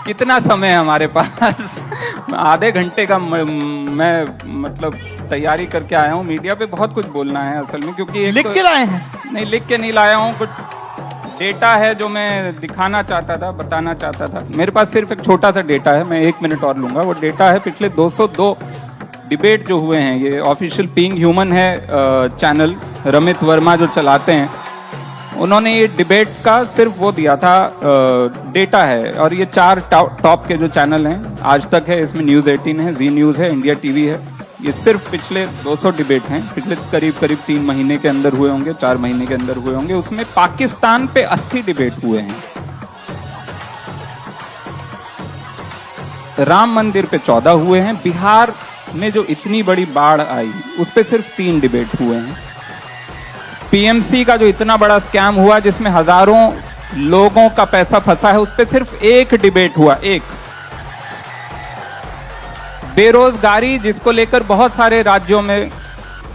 कितना समय है हमारे पास? आधे घंटे का मैं मतलब तैयारी करके आया हूँ। मीडिया पे बहुत कुछ बोलना है असल में, क्योंकि लिख के लाए हैं? नहीं, लिख के नहीं लाया हूँ। कुछ डेटा है जो मैं दिखाना चाहता था, बताना चाहता था। मेरे पास सिर्फ एक छोटा सा डेटा है, मैं 1 मिनट और लूंगा। वो डेटा है पिछले 202 डिबेट जो हुए हैं। ये ऑफिशियल बीइंग ह्यूमन है चैनल, रमित वर्मा जो चलाते हैं, उन्होंने ये डिबेट का सिर्फ वो दिया था, डेटा है। और ये 4 टॉप के जो चैनल हैं, आज तक है, इसमें न्यूज़ 18 है, जी न्यूज़ है, इंडिया टीवी है। ये सिर्फ पिछले 200 डिबेट हैं, पिछले करीब 3 महीने के अंदर हुए होंगे, 4 महीने के अंदर हुए होंगे। उसमें पाकिस्तान पे 80 डिबेट हुए हैं, राम मंदिर पे 14 हुए हैं, बिहार में जो इतनी बड़ी बाढ़ आई उस पे सिर्फ 3 डिबेट हुए हैं, पीएमसी का जो इतना बड़ा स्कैम हुआ जिसमें हजारों लोगों का पैसा फंसा है, उस पे सिर्फ 1 डिबेट हुआ, 1। बेरोजगारी जिसको लेकर बहुत सारे राज्यों में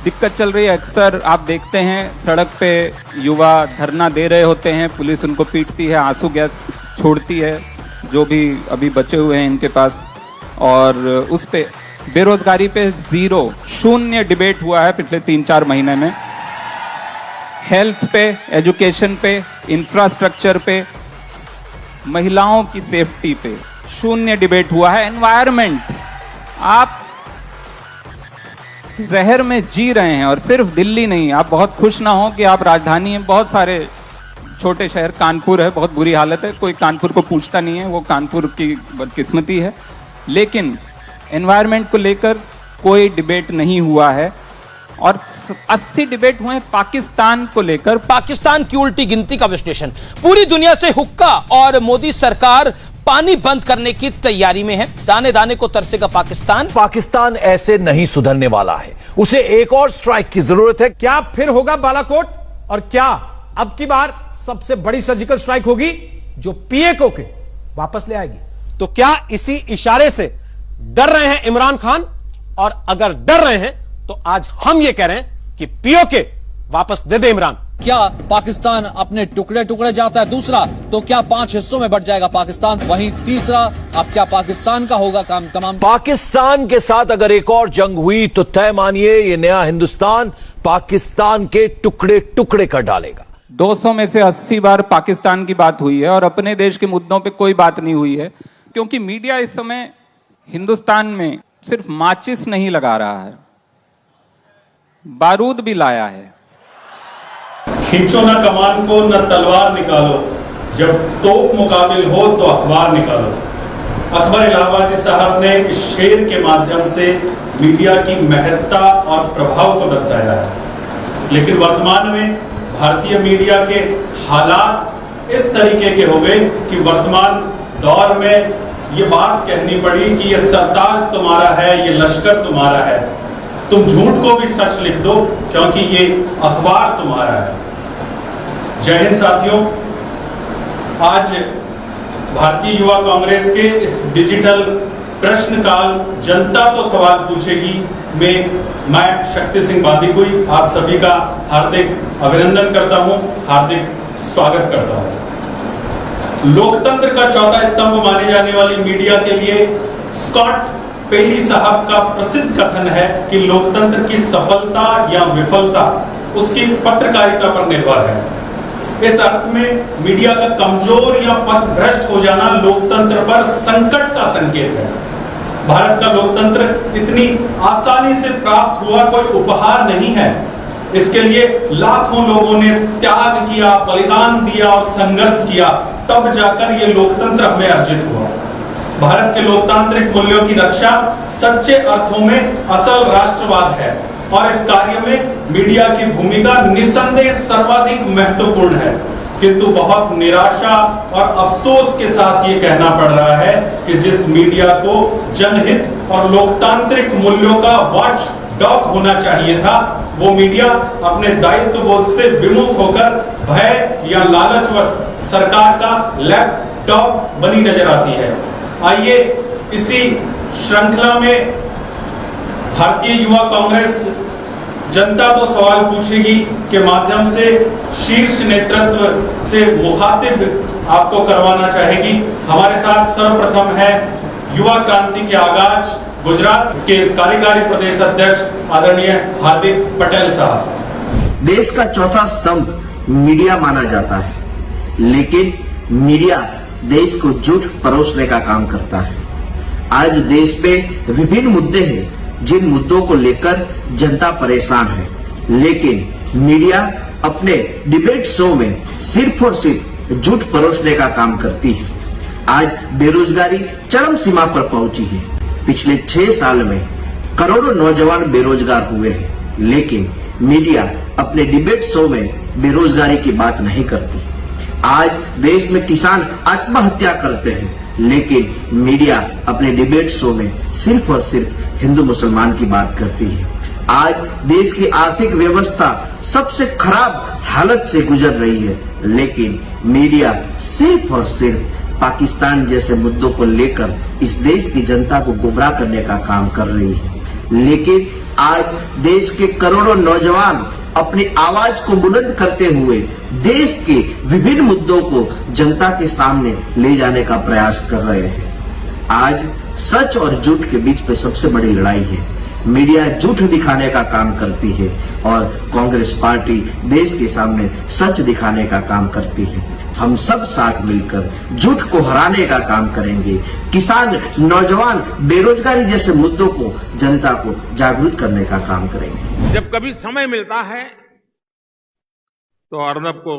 दिक्कत चल रही है, अक्सर आप देखते हैं सड़क पे युवा धरना दे रहे होते हैं, पुलिस उनको पीटती है, आंसू गैस छोड़ती है, जो भी अभी बचे हुए हैं इनके पास। और उस पे बेरोजगारी पे 0 डिबेट हुआ है पिछले 3-4 महीने में। हेल्थ पे, एजुकेशन पे, इंफ्रास्ट्रक्चर पे, महिलाओं की सेफ्टी पे 0 डिबेट हुआ है। एनवायरमेंट, आप जहर में जी रहे हैं, और सिर्फ दिल्ली नहीं। आप बहुत खुश ना हो कि आप राजधानी में, बहुत सारे छोटे शहर, कानपुर है, बहुत बुरी हालत है, कोई कानपुर को पूछता नहीं है, वो कानपुर की बदकिस्मती है। लेकिन एनवायरमेंट को लेकर कोई डिबेट नहीं हुआ है। और 80 डिबेट हुए पाकिस्तान को लेकर। पाकिस्तान की उल्टी गिनती का विश्लेषण। पूरी दुनिया से हुक्का और मोदी सरकार पानी बंद करने की तैयारी में है। दाने दाने को तरसेगा पाकिस्तान। पाकिस्तान ऐसे नहीं सुधरने वाला है, उसे एक और स्ट्राइक की जरूरत है। क्या फिर होगा बालाकोट? और क्या अब की बार सबसे बड़ी सर्जिकल स्ट्राइक होगी जो पीएको के वापस ले आएगी? तो क्या इसी इशारे से डर रहे हैं इमरान खान? और अगर डर रहे हैं तो आज हम ये कह रहे हैं कि पीओके वापस दे दे इमरान। क्या पाकिस्तान अपने टुकड़े टुकड़े जाता है? दूसरा, तो क्या 5 हिस्सों में बढ़ जाएगा पाकिस्तान? वहीं तीसरा, अब क्या पाकिस्तान का होगा काम तमाम? पाकिस्तान के साथ अगर एक और जंग हुई तो तय मानिए ये नया हिंदुस्तान पाकिस्तान के टुकड़े टुकड़े कर डालेगा। 200 में से 80 बार पाकिस्तान की बात हुई है और अपने देश के मुद्दों पे कोई बात नहीं हुई है, क्योंकि मीडिया इस समय हिंदुस्तान में सिर्फ माचिस नहीं लगा रहा है, बारूद भी लाया है। खींचो न कमान को न तलवार निकालो, जब तोप मुकाबिल हो तो अखबार निकालो। अकबर इलाहाबादी साहब ने इस शेर के माध्यम से मीडिया की महत्ता और प्रभाव को दर्शाया है। लेकिन वर्तमान में भारतीय मीडिया के हालात इस तरीके के हो गए कि वर्तमान दौर में ये बात कहनी पड़ी कि ये सरताज तुम्हारा है, ये लश्कर तुम्हारा है, तुम झूठ को भी सच लिख दो क्योंकि ये अखबार तुम्हारा है। जय हिंद साथियों, आज भारतीय युवा कांग्रेस के इस डिजिटल प्रश्नकाल जनता तो सवाल पूछेगी में मैं शक्ति सिंह बादीकुई आप सभी का हार्दिक अभिनंदन करता हूं, हार्दिक स्वागत करता हूं। लोकतंत्र का चौथा स्तंभ माने जाने वाली मीडिया के लिए स्कॉट पेली साहब का प्रसिद्ध कथन है कि लोकतंत्र की सफलता या विफलता उसकी पत्रकारिता पर निर्भर है। इस अर्थ में मीडिया का कमजोर या पथभ्रष्ट हो जाना लोकतंत्र पर संकट का संकेत है। भारत का लोकतंत्र इतनी आसानी से प्राप्त हुआ कोई उपहार नहीं है। इसके लिए लाखों लोगों ने त्याग किया, बलिदान दिया और संघर्ष किया, तब जाकर ये लोकतंत्र हमें अर्जित हुआ। भारत के लोकतांत्रिक मूल्यों की रक्षा सच्चे अर्थों में असल राष्ट्रवाद है और इस कार्य में मीडिया की भूमिका निसंदेह सर्वाधिक महत्वपूर्ण है। किंतु बहुत निराशा और अफसोस के साथ ये कहना पड़ रहा है कि जिस मीडिया को जनहित और लोकतांत्रिक मूल्यों का वॉच डॉग होना चाहिए था, वो मीडिया अपने दायित्व बोध से विमुख होकर भय या लालचवश सरकार का लैपटॉप बनी नजर आती है। आइए इसी श्रृंखला में भारतीय युवा कांग्रेस जनता तो सवाल पूछेगी के माध्यम से शीर्ष नेतृत्व से मुखातिब आपको करवाना चाहेगी। हमारे साथ सर्वप्रथम है युवा क्रांति के आगाज गुजरात के कार्यकारी प्रदेश अध्यक्ष आदरणीय हार्दिक पटेल साहब। देश का चौथा स्तंभ मीडिया माना जाता है, लेकिन मीडिया देश को झूठ परोसने का काम करता है। आज देश पे विभिन्न मुद्दे हैं जिन मुद्दों को लेकर जनता परेशान है, लेकिन मीडिया अपने डिबेट शो में सिर्फ और सिर्फ झूठ परोसने का काम करती है। आज बेरोजगारी चरम सीमा पर पहुंची है। पिछले 6 साल में करोड़ों नौजवान बेरोजगार हुए हैं, लेकिन मीडिया अपने डिबेट शो में बेरोजगारी की बात नहीं करती। आज देश में किसान आत्महत्या करते हैं, लेकिन मीडिया अपने डिबेट शो में सिर्फ और सिर्फ हिंदू मुसलमान की बात करती है। आज देश की आर्थिक व्यवस्था सबसे खराब हालत से गुजर रही है, लेकिन मीडिया सिर्फ और सिर्फ पाकिस्तान जैसे मुद्दों को लेकर इस देश की जनता को गुमराह करने का काम कर रही है। लेकिन आज देश के करोड़ों नौजवान अपनी आवाज को बुलंद करते हुए देश के विभिन्न मुद्दों को जनता के सामने ले जाने का प्रयास कर रहे हैं। आज सच और झूठ के बीच पे सबसे बड़ी लड़ाई है। मीडिया झूठ दिखाने का काम करती है और कांग्रेस पार्टी देश के सामने सच दिखाने का काम करती है। हम सब साथ मिलकर झूठ को हराने का काम करेंगे। किसान, नौजवान, बेरोजगारी जैसे मुद्दों को जनता को जागरूक करने का काम करेंगे। जब कभी समय मिलता है तो अर्नब को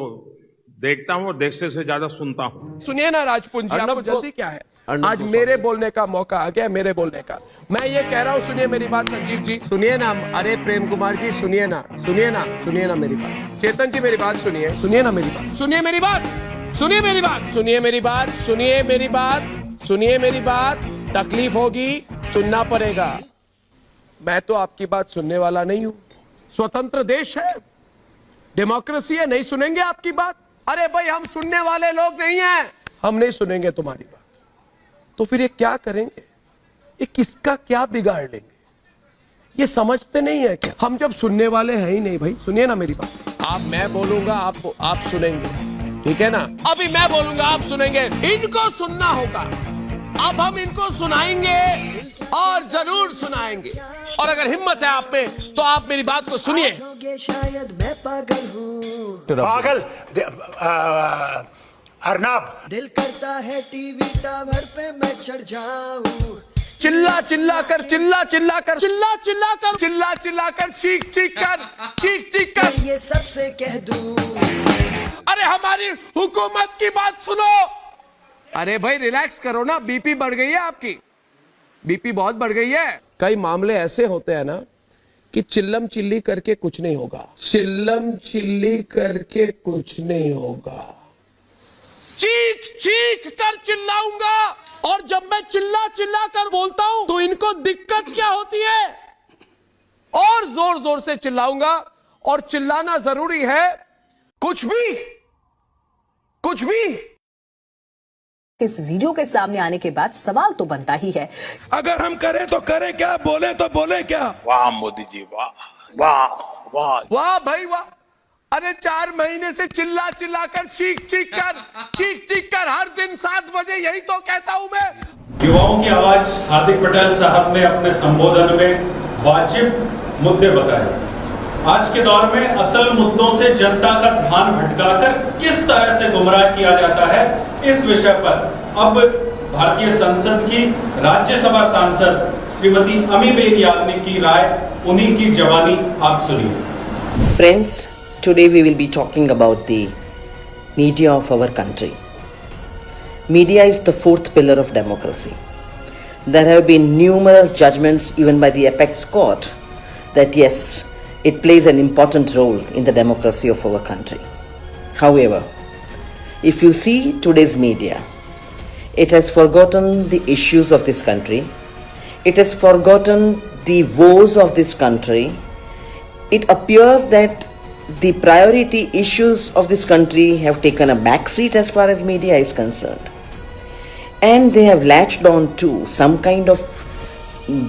देखता हूँ, देखने से ज्यादा सुनता हूँ। सुनिए ना राजपूत जी, आपको जल्दी क्या है? आज मेरे बोलने का मौका आ गया, मेरे बोलने का। मैं ये कह रहा हूँ, सुनिए मेरी बात संजीव जी, सुनिए ना। अरे प्रेम कुमार जी, सुनिए ना, सुनिए ना, सुनिए ना मेरी बात। चेतन जी मेरी बात सुनिए, सुनिए ना मेरी बात, सुनिए मेरी बात, सुनिए मेरी बात, सुनिए मेरी बात, सुनिए मेरी बात, सुनिए मेरी बात। तकलीफ होगी, सुनना पड़ेगा। मैं तो आपकी बात सुनने वाला नहीं हूं। स्वतंत्र देश है, डेमोक्रेसी है, नहीं सुनेंगे आपकी बात? अरे भाई, हम सुनने वाले लोग नहीं हैं, हम नहीं सुनेंगे तुम्हारी बात। तो फिर ये क्या करेंगे? ये किसका क्या बिगाड़ लेंगे? ये समझते नहीं है क्या? हम जब सुनने वाले हैं ही नहीं भाई, सुनिए ना मेरी बात। आप, मैं बोलूंगा, आप सुनेंगे, ठीक है ना? अभी मैं बोलूंगा, आप सुनेंगे। इनको सुनना होगा। अब हम इनको सुनाएंगे और जरूर सुनाएंगे। और अगर हिम्मत है आप में तो आप मेरी बात को सुनिए। शायद मैं पागल हूँ, पागल अर्नब। दिल करता है टीवी टावर पे मैं चढ़ जाऊं। चिल्ला चिल्ला कर, चिल्ला चिल्ला कर, चिल्ला चिल्ला कर, चिल्ला चिल्ला कर, चीख चीख कर, चीख चीख कर ये सबसे कह दूं। अरे हमारी हुकूमत की बात सुनो। अरे भाई रिलैक्स करो ना, बीपी बढ़ गई है आपकी, बीपी बहुत बढ़ गई है। कई मामले ऐसे होते हैं ना कि चिल्लम चिल्ली करके कुछ नहीं होगा, चिल्लम चिल्ली करके कुछ नहीं होगा। चीख चीख कर चिल्लाऊंगा, और जब मैं चिल्ला चिल्ला कर बोलता हूं तो इनको दिक्कत क्या होती है? और जोर जोर से चिल्लाऊंगा, और चिल्लाना जरूरी है। कुछ भी, कुछ भी। इस वीडियो के सामने आने के बाद सवाल तो बनता ही है, अगर हम करें तो करें क्या, बोले तो बोले क्या? वाह मोदी जी, वाह वाह वाह वाह भाई वाह। अरे 4 महीने से चिल्ला चिल्ला कर, चीख चीख कर हर दिन 7 बजे यही तो कहता हूं मैं। युवाओं की आवाज हार्दिक पटेल साहब ने अपने संबोधन में वाजिब मुद्दे बताए। आज के दौर में असल मुद्दों से जनता का ध्यान भटकाकर किस तरह से गुमराह किया जाता है, इस विषय पर अब भारतीय संसद की राज्यसभा सांसद श्रीमती अमीबेन याग्निक की राय, उन्हीं की जवानी आप सुनिए। Friends, today we will be talking about the media of our country. Media is the 4th pillar of democracy. There have been numerous judgments even by the apex court that yes, it plays an important role in the democracy of our country. However, if you see today's media, it has forgotten the issues of this country. It has forgotten the woes of this country. It appears that the priority issues of this country have taken a backseat as far as media is concerned. And they have latched on to some kind of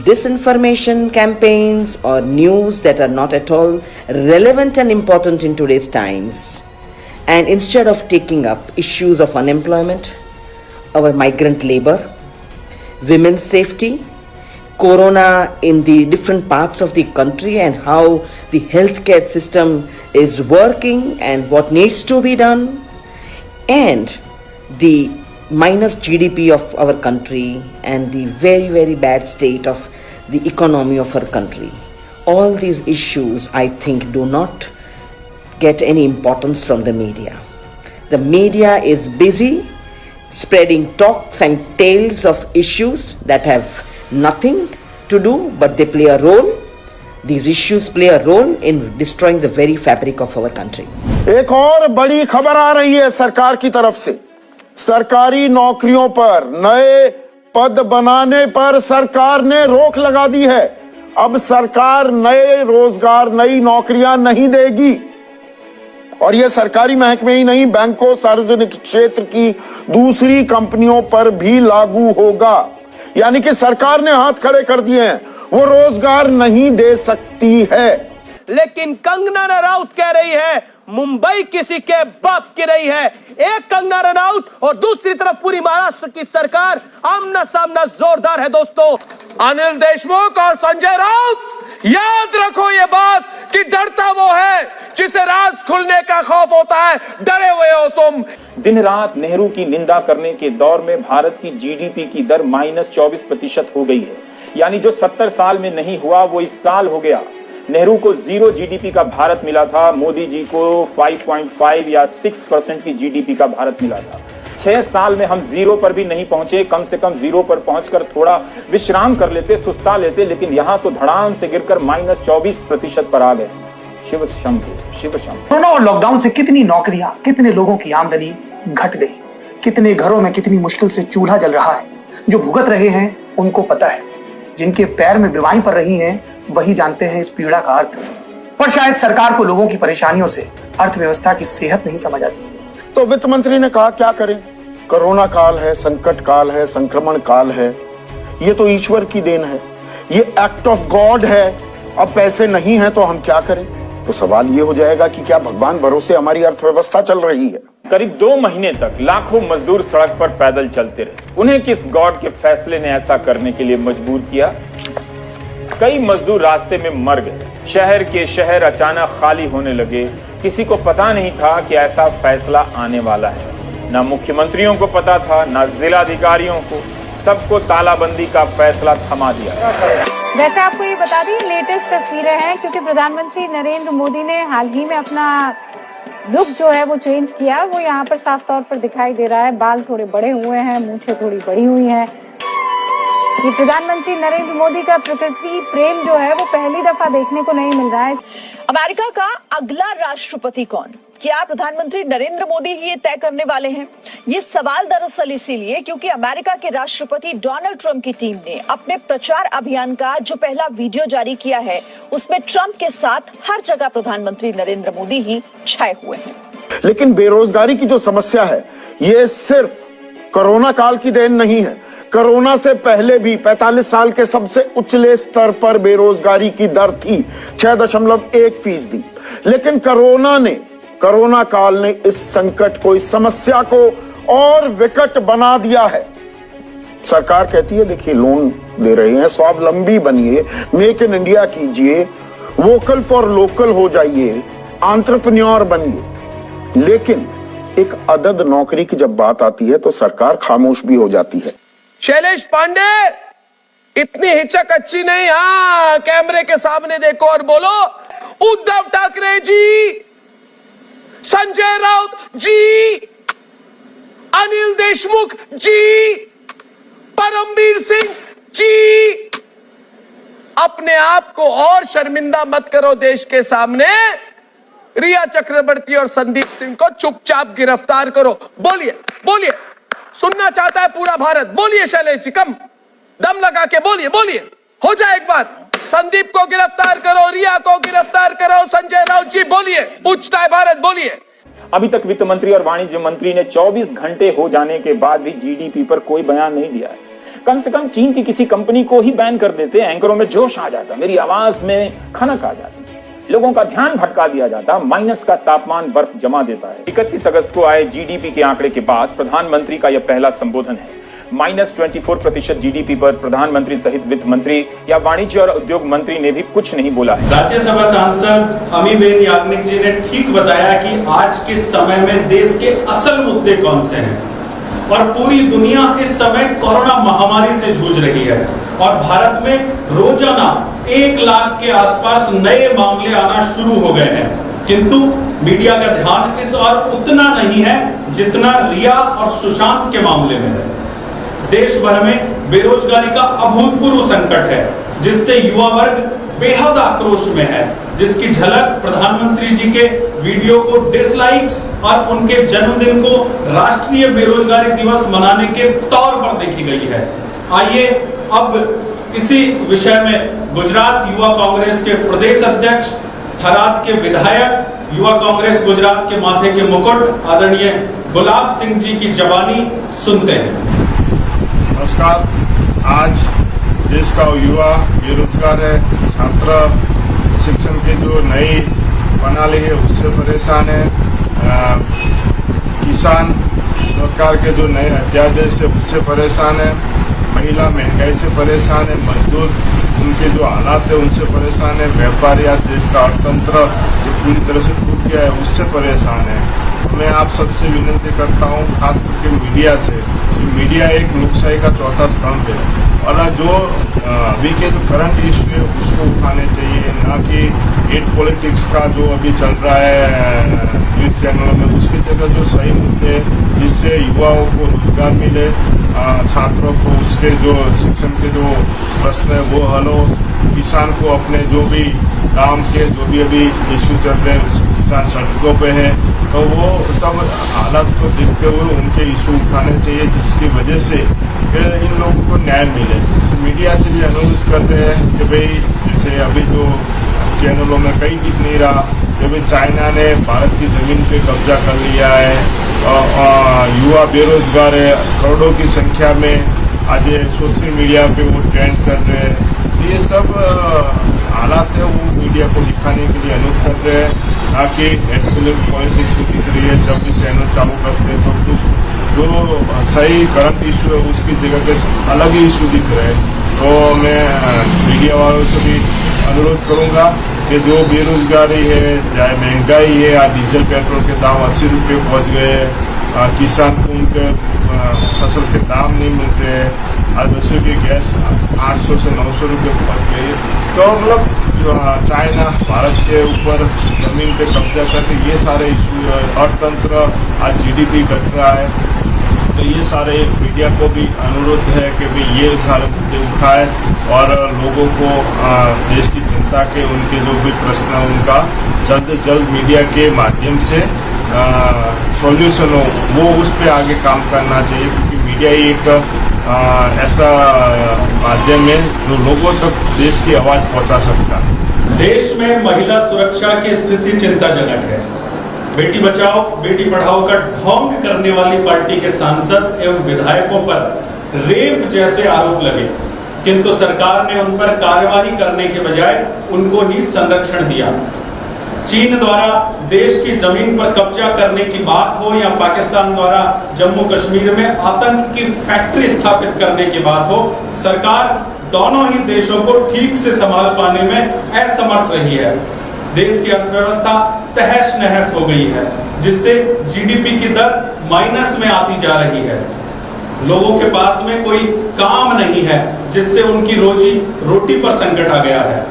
disinformation campaigns or news that are not at all relevant and important in today's times. And instead of taking up issues of unemployment, our migrant labor, women's safety, corona in the different parts of the country and how the healthcare system is working and what needs to be done, and the minus GDP of our country and the very, very bad state of the economy of our country. All these issues, I think, do not get any importance from the media. The media is busy spreading talks and tales of issues that have nothing to do, but they play a role. These issues play a role in destroying the very fabric of our country. एक और बड़ी खबर आ रही है सरकार की तरफ से। सरकारी नौकरियों पर नए पद बनाने पर सरकार ने रोक लगा दी है। अब सरकार नए रोजगार, नई नौकरियां नहीं देगी। और यह सरकारी महकमे ही नहीं, बैंकों, सार्वजनिक क्षेत्र की दूसरी कंपनियों पर भी लागू होगा। यानी कि सरकार ने हाथ खड़े कर दिए हैं, वो रोजगार नहीं दे सकती है। लेकिन कंगना रनौत कह रही है मुंबई किसी के बाप की नहीं है। एक कंगना रनौत और दूसरी तरफ पूरी महाराष्ट्र की सरकार, आमना सामना जोरदार है दोस्तों। अनिल देशमुख और संजय राउत, याद रखो ये बात कि डरता वो है जिसे राज खुलने का खौफ होता है। डरे हुए हो तुम। दिन रात नेहरू की निंदा करने के दौर में भारत की जीडीपी की दर -24% हो गई है। यानी जो 70 साल में नहीं हुआ वो इस साल हो गया। नेहरू को 0 जीडीपी का भारत मिला था, मोदी जी को 5.5 या 6% की जीडीपी का भारत मिला था। 6 साल में हम 0 पर भी नहीं पहुंचे। कम से कम 0 पर पहुंचकर थोड़ा विश्राम कर लेते, सुस्ता लेते, लेकिन यहां तो धड़ाम से गिरकर -24% पर आ गए। शिव शंभु, शिव शंभु। कोरोना और लॉकडाउन से कितनी नौकरियां, कितने लोगों की आमदनी घट गई, कितने घरों में कितनी मुश्किल से चूल्हा जल रहा है। जो भुगत रहे हैं उनको पता है, जिनके पैर में बीमारी पड़ रही है वही जानते हैं इस पीड़ा का अर्थ। पर शायद सरकार को लोगों की परेशानियों से अर्थव्यवस्था की सेहत नहीं समझ आती। तो वित्त मंत्री ने कहा क्या करें, कोरोना काल है, संकट काल है, संक्रमण काल है, ये तो ईश्वर की देन है, ये एक्ट ऑफ गॉड है। अब पैसे नहीं है तो हम क्या करें? तो सवाल ये हो जाएगा कि क्या भगवान भरोसे हमारी अर्थव्यवस्था चल रही है? करीब 2 महीने तक लाखों मजदूर सड़क पर पैदल चलते रहे। उन्हें किस गॉड के फैसले ने ऐसा करने के लिए मजबूर किया? कई मजदूर रास्ते में मर गए। शहर के शहर अचानक खाली होने लगे। किसी को पता नहीं था कि ऐसा फैसला आने वाला है। ना मुख्यमंत्रियों को पता था, ना जिलाधिकारियों को। सबको तालाबंदी का फैसला थमा दिया। वैसे आपको ये बता दी लेटेस्ट तस्वीरें हैं, क्योंकि प्रधानमंत्री नरेंद्र मोदी ने हाल ही में अपना लुक जो है वो चेंज किया। वो यहाँ पर साफ तौर पर दिखाई दे रहा है। बाल थोड़े बड़े हुए हैं, मूंछें थोड़ी बड़ी हुई हैं। ये प्रधानमंत्री नरेंद्र मोदी का प्रकृति प्रेम जो है वो पहली दफा देखने को नहीं मिल रहा है। अमेरिका का अगला राष्ट्रपति कौन? क्या प्रधानमंत्री नरेंद्र मोदी ही ये तय करने वाले हैं? ये सवाल दरअसल इसीलिए क्योंकि अमेरिका के राष्ट्रपति डोनाल्ड ट्रंप की टीम ने अपने प्रचार अभियान का जो पहला वीडियो जारी किया है उसमें ट्रंप के साथ हर जगह प्रधानमंत्री नरेंद्र मोदी ही छाए हुए हैं। लेकिन बेरोजगारी की जो समस्या है ये सिर्फ कोरोना काल की देन नहीं है। कोरोना से पहले भी 45 साल के सबसे उच्चले स्तर पर बेरोजगारी की दर थी 6.1%। लेकिन कोरोना काल ने इस संकट को, इस समस्या को और विकट बना दिया है। सरकार कहती है देखिए लोन दे रहे हैं, स्वावलंबी बनिए, मेक इन इंडिया कीजिए, वोकल फॉर लोकल हो जाइए, एंटरप्रेन्योर बनिए। लेकिन एक अदद नौकरी की जब बात आती है तो सरकार खामोश भी हो जाती है। शैलेश पांडे, इतनी हिचक अच्छी नहीं। हाँ, कैमरे के सामने देखो और बोलो उद्धव ठाकरे जी, संजय राउत जी, अनिल देशमुख जी, परमबीर सिंह जी। अपने आप को और शर्मिंदा मत करो देश के सामने। रिया चक्रवर्ती और संदीप सिंह को चुपचाप गिरफ्तार करो। बोलिए बोलिए, सुनना चाहता है पूरा भारत। बोलिए शैलेश जी, कम दम लगा के बोलिए, बोलिए, हो जाए एक बार। संदीप को गिरफ्तार करो, रिया को गिरफ्तार करो, संजय राउत जी बोलिए, पूछता है भारत, बोलिए। अभी तक वित्त मंत्री और वाणिज्य मंत्री ने 24 घंटे हो जाने के बाद भी जीडीपी पर कोई बयान नहीं दिया है। कम से कम चीन की किसी कंपनी को ही बैन कर देते, एंकरों में जोश आ जाता, मेरी आवाज में खनक आ जाती। लोगों का ध्यान भटका दिया जाता, माइनस का तापमान बर्फ जमा देता है। 31 अगस्त को आए जीडीपी के आंकड़े के बाद प्रधानमंत्री का यह पहला संबोधन है। -24% जीडीपी पर प्रधानमंत्री सहित वित्त मंत्री या वाणिज्य और उद्योग मंत्री ने भी कुछ नहीं बोला है। राज्यसभा सांसद अमीबेन याग्निक जी ने ठीक बताया कि आज के समय में देश के असल मुद्दे कौन से हैं और पूरी दुनिया इस समय कोरोना महामारी से जूझ रही है और भारत में रोजाना 1 लाख के आसपास नए मामले आना शुरू हो गए हैं, किंतु मीडिया का ध्यान इस और उतना नहीं है जितना रिया और सुशांत के मामले में है। देश भर में बेरोजगारी का अभूतपूर्व संकट है जिससे युवा वर्ग बेहद आक्रोश में है, जिसकी झलक प्रधानमंत्री जी के वीडियो को डिसलाइक्स और उनके जन्मदिन को राष्ट्रीय बेरोजगारी दिवस मनाने के तौर पर देखी गई है। आइए अब इसी विषय में गुजरात युवा कांग्रेस के प्रदेश अध्यक्ष, थराद के विधायक, युवा कांग्रेस गुजरात के माथे के मुकुट आदरणीय गुलाब सिंह जी की जबानी सुनते हैं। नमस्कार। आज देश का युवा बेरोजगार है, छात्र शिक्षण की जो नई प्रणाली है उससे परेशान है, किसान सरकार के जो नए अध्यादेश है उससे परेशान है, महिला महंगाई से परेशान है, मजदूर उनके जो हालात है उनसे परेशान है, व्यापारी या देश का अर्थतंत्र जो पूरी तरह से टूट गया है उससे परेशान है। तो मैं आप सबसे विनती करता हूँ, खास करके मीडिया से, मीडिया एक लोकशाही का चौथा स्तंभ है और जो अभी के जो करंट इशू है उसको उठाने चाहिए, ना कि हेट पॉलिटिक्स का जो अभी चल रहा है न्यूज़ चैनलों में, उसकी जगह जो सही मुद्दे जिससे युवाओं को रोजगार मिले, छात्रों को उसके जो शिक्षण के जो प्रश्न है वो हल हो, किसान को अपने जो भी काम के जो भी अभी इशू चल रहे हैं, किसान सड़कों पे है, तो वो सब हालात को देखते हुए उनके इशू उठाने चाहिए जिसकी वजह से इन लोगों को न्याय मिले। तो मीडिया से भी अनुरोध कर रहे हैं कि भाई जैसे अभी जो चैनलों में कहीं दिख नहीं रहा कि भाई चाइना ने भारत की ज़मीन पे कब्जा कर लिया है, युवा बेरोजगार है, करोड़ों की संख्या में आज सोशल मीडिया पे वो ट्रेंड कर रहे हैं। ये सब हालात है वो मीडिया को दिखाने के लिए अनुरोध कर रहे हैं, ना कि हेट पॉलिटिक्स दिख रही है। जब भी चैनल चालू करते हैं तो कुछ जो सही करंट इशू है उसकी जगह पे अलग ही इशू दिख रहे हैं। तो मैं मीडिया वालों से भी अनुरोध करूंगा कि जो बेरोजगारी है, चाहे महंगाई है या डीजल पेट्रोल के दाम 80 रुपये पहुँच गए, किसान को उनके फसल के दाम नहीं मिल रहे हैं, आज वैसे की गैस 800 से 900 रुपये पहुँच गई, तो मतलब चाइना भारत के ऊपर ज़मीन पे कब्जा करके ये सारे इशू, अर्थतंत्र आज जीडीपी घट रहा है, तो ये सारे मीडिया को भी अनुरोध है कि भाई ये सारे मुद्दे उठाए और लोगों को देश की जनता के उनके जो भी प्रश्न है उनका जल्द से जल्द मीडिया के माध्यम से सॉल्यूशन हो, वो उस पर आगे काम करना चाहिए, क्योंकि मीडिया ही एक ऐसा माध्यम है जो लोगों तक देश की आवाज़ पहुंचा सकता है। देश में महिला सुरक्षा की स्थिति चिंताजनक है। बेटी बचाओ बेटी पढ़ाओ का ढोंग करने वाली पार्टी के सांसद एवं विधायकों पर रेप जैसे आरोप लगे, किंतु सरकार ने उन पर कार्यवाही करने के बजाय उनको ही संरक्षण दिया। चीन द्वारा देश की जमीन पर कब्जा करने की बात हो या पाकिस्तान द्वारा जम्मू कश्मीर में आतंक की फैक्ट्री स्थापित करने की बात हो, सरकार दोनों ही देशों को ठीक से संभाल पाने में असमर्थ रही है। देश की अर्थव्यवस्था तहस नहस हो गई है, जिससे जीडीपी की दर माइनस में आती जा रही है। लोगों के पास में कोई काम नहीं है, जिससे उनकी रोजी रोटी पर संकट आ गया है।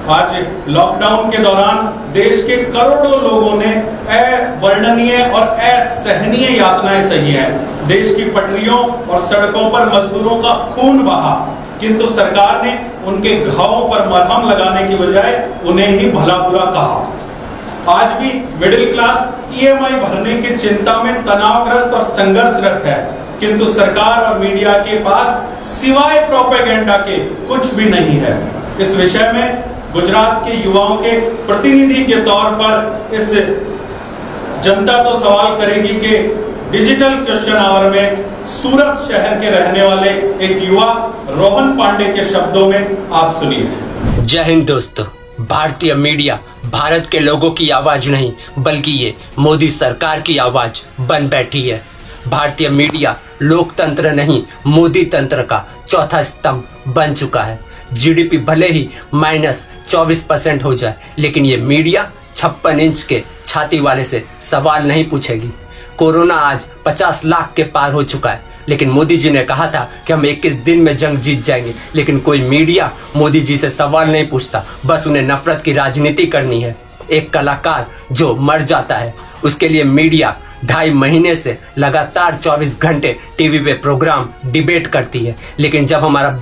आज लॉकडाउन के दौरान देश के करोड़ों लोगों ने अवर्णनीय और असहनीय यातनाएं सही हैं। देश की पटरियों और सड़कों पर मजदूरों का खून बहा, किंतु सरकार ने उनके घावों पर मरहम लगाने की बजाय उन्हें ही भला बुरा कहा। आज भी मिडिल क्लास ईएमआई भरने की चिंता में तनावग्रस्त और संघर्षरत है, किंतु सरकार और मीडिया के पास सिवाय प्रोपेगेंडा के कुछ भी नहीं है। इस विषय में गुजरात के युवाओं के प्रतिनिधि के तौर पर इस जनता तो सवाल करेगी कि डिजिटल क्वेश्चन आवर में सूरत शहर के रहने वाले एक युवा रोहन पांडे के शब्दों में आप सुनिए। जय हिंद दोस्तों, भारतीय मीडिया भारत के लोगों की आवाज नहीं बल्कि ये मोदी सरकार की आवाज बन बैठी है। भारतीय मीडिया लोकतंत्र नहीं मोदी तंत्र का चौथा स्तंभ बन चुका है। जीडीपी भले ही -24% हो जाए, लेकिन ये मीडिया 56 इंच के छाती वाले से सवाल नहीं पूछेगी। कोरोना आज 50 लाख के पार हो चुका है, लेकिन मोदी जी ने कहा था कि हम 21 दिन में जंग जीत जाएंगे, लेकिन कोई मीडिया मोदी जी से सवाल नहीं पूछता, बस उन्हें नफरत की राजनीति करनी है। एक कलाकार जो मर जाता है उसके लिए मीडिया 2.5 महीने से लगातार 24 घंटे टीवी पे प्रोग्राम डिबेट करती है, लेकिन जब हमारा